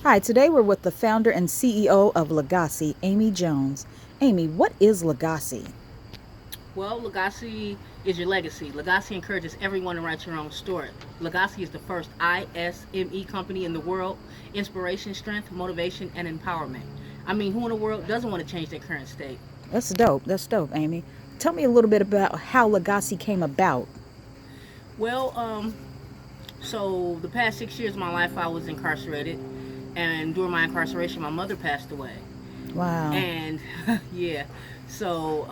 Hi, today we're with the founder and CEO of Legacci, Amy Jones. Amy, what is Legacci? Well, Legacci is your legacy. Legacci encourages everyone to write your own story. Legacci is the first ISME company in the world. Inspiration, strength, motivation, and empowerment. I mean, who in the world doesn't want to change their current state? That's dope. That's dope, Amy. Tell me a little bit about how Legacci came about. Well, so the past 6 years of my life, I was incarcerated, and during my incarceration, my mother passed away. Wow. And yeah, so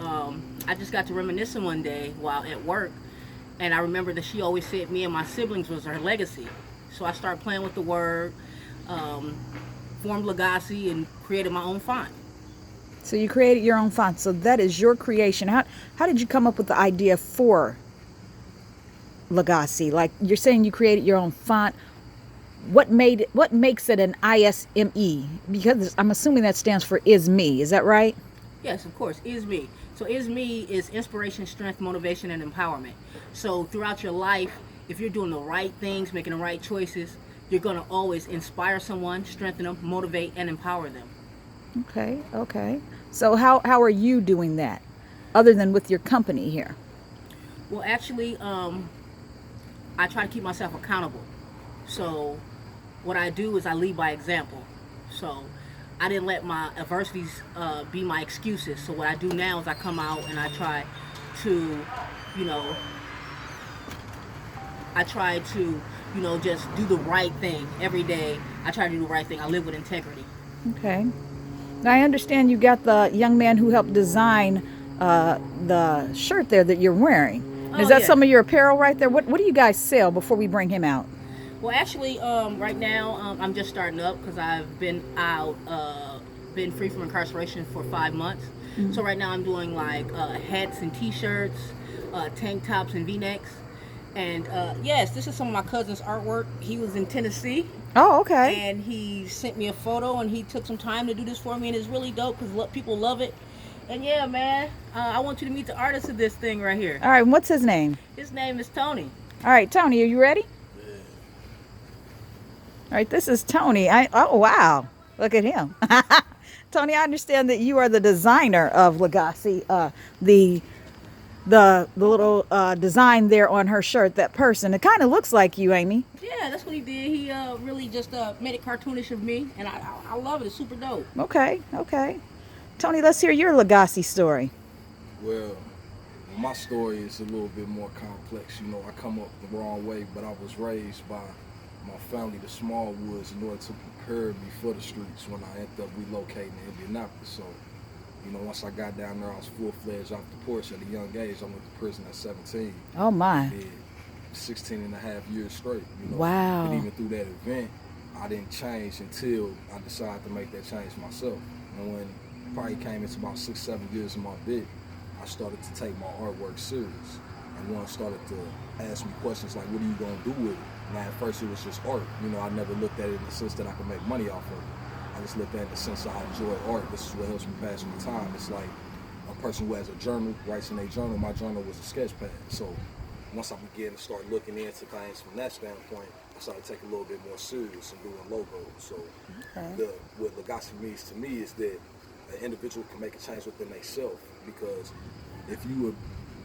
I just got to reminiscing one day while at work, and I remember that she always said me and my siblings was her legacy. So I started playing with the word, um, formed Legacy, and created my own font. So you created your own font. So that is your creation. How did you come up with the idea for Legacci? Like you're saying you created your own font. What makes it an ISME? Because I'm assuming that stands for is me. Is that right? Yes, of course, is me. So is me is inspiration, strength, motivation, and empowerment. So throughout your life, if you're doing the right things, making the right choices, you're going to always inspire someone, strengthen them, motivate, and empower them. Okay, okay. So how are you doing that other than with your company here? Well, actually, I try to keep myself accountable. So what I do is I lead by example. So I didn't let my adversities be my excuses. So what I do now is I come out and I try to, you know, just do the right thing every day. I try to do the right thing. I live with integrity. Okay. Now I understand you got the young man who helped design the shirt there that you're wearing. Is Oh that yeah. some of your apparel right there? What do you guys sell before we bring him out? Well, actually, right now I'm just starting up because I've been out, been free from incarceration for 5 months. So right now I'm doing like hats and T-shirts, tank tops and V-necks. And yes, this is some of my cousin's artwork. He was in Tennessee, Oh, okay. and he sent me a photo, and he took some time to do this for me, and it's really dope because people love it. And yeah, man, I want you to meet the artist of this thing right here. All right. And what's his name? His name is Tony. All right, Tony, are you ready? All right, this is Tony. Oh wow, look at him. Tony, I understand that you are the designer of Legacy. The the little design there on her shirt, that person. It kind of looks like you, Amy. Yeah, that's what he did. He really just made it cartoonish of me, and I love it. It's super dope. Okay, okay. Tony, let's hear your Legacy story. Well, my story is a little bit more complex. You know, I come up the wrong way, but I was raised by my family, the small woods, in order to prepare me for the streets when I ended up relocating to Indianapolis. So, you know, once I got down there, I was full-fledged off the porch at a young age. I went to prison at 17. Oh my. Did 16 and a half years straight, you know. Wow. But even through that event, I didn't change until I decided to make that change myself. And when it probably came into about 6, 7 years of my bit, I started to take my artwork serious. And one started to ask me questions like, what are you going to do with it? And at first it was just art. You know, I never looked at it in the sense that I could make money off of it. I just looked at it in the sense that I enjoy art. This is what helps me pass my time. It's like a person who has a journal, writes in a journal. My journal was a sketch pad. So once I began to start looking into things from that standpoint, I started to take a little bit more serious and doing logos. So what Legacci means to me is that an individual can make a change within themselves, because if you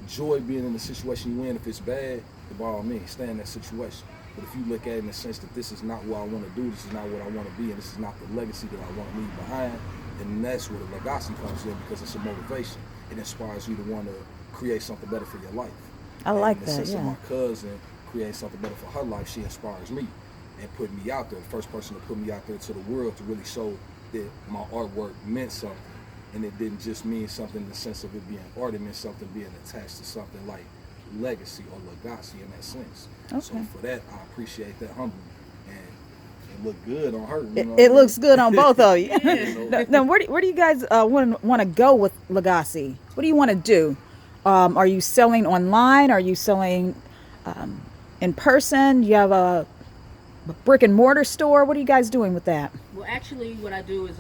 enjoy being in the situation you're in, if it's bad, then by all means, stay in that situation. But if you look at it in the sense that this is not what I want to do, this is not what I want to be, and this is not the legacy that I want to leave behind, then that's where the Legacy comes in, because it's a motivation. It inspires you to want to create something better for your life. I like And in the that. sense of Yeah. my cousin creating something better for her life, she inspires me and put me out there. The first person to put me out there to the world to really show that my artwork meant something. And it didn't just mean something in the sense of it being art, it meant something being attached to something like legacy or Legacy in that sense. So Okay. for that, I appreciate that humbly. And it looked good on her. You It, know what I it mean? looks good on both of you. Yeah. Now, where do you guys want to go with Legacy? What do you want to do? Are you selling online? Are you selling in person? Do you have a brick and mortar store? What are you guys doing with that? Well, actually, what I do is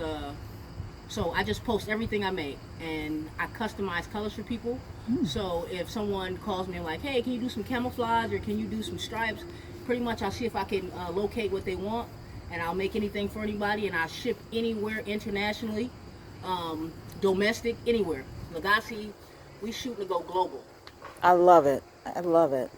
so I just post everything I make, and I customize colors for people. So if someone calls me like, hey, can you do some camouflage or can you do some stripes? Pretty much I'll see if I can locate what they want, and I'll make anything for anybody, and I ship anywhere internationally, domestic, anywhere. Legacci, we shoot to go global. I love it. I love it.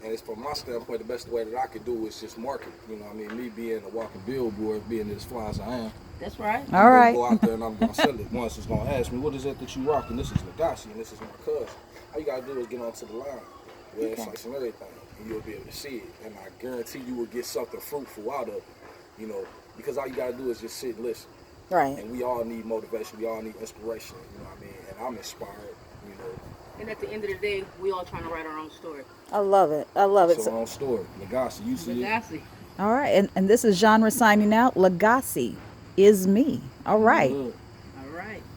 And it's from my standpoint, the best way that I could do is just market. You know what I mean? Me being a walking billboard, being as fly as I am. That's right. All I'm right. gonna go out there and I'm gonna sell it. Once it's gonna ask me, what is it that you rocking? This is Legacci and this is my cousin. All you gotta do is get onto the line, websites and everything, and you'll be able to see it. And I guarantee you will get something fruitful out of it. You know, because all you gotta do is just sit and listen. Right. And we all need motivation. We all need inspiration. You know what I mean? And I'm inspired. You know. And at the end of the day, we all trying to write our own story. I love it. I love it. It's our own story. Legacci, you see it? Legacci. All right. And this is Genre signing out. Legacci is me. All right. Good.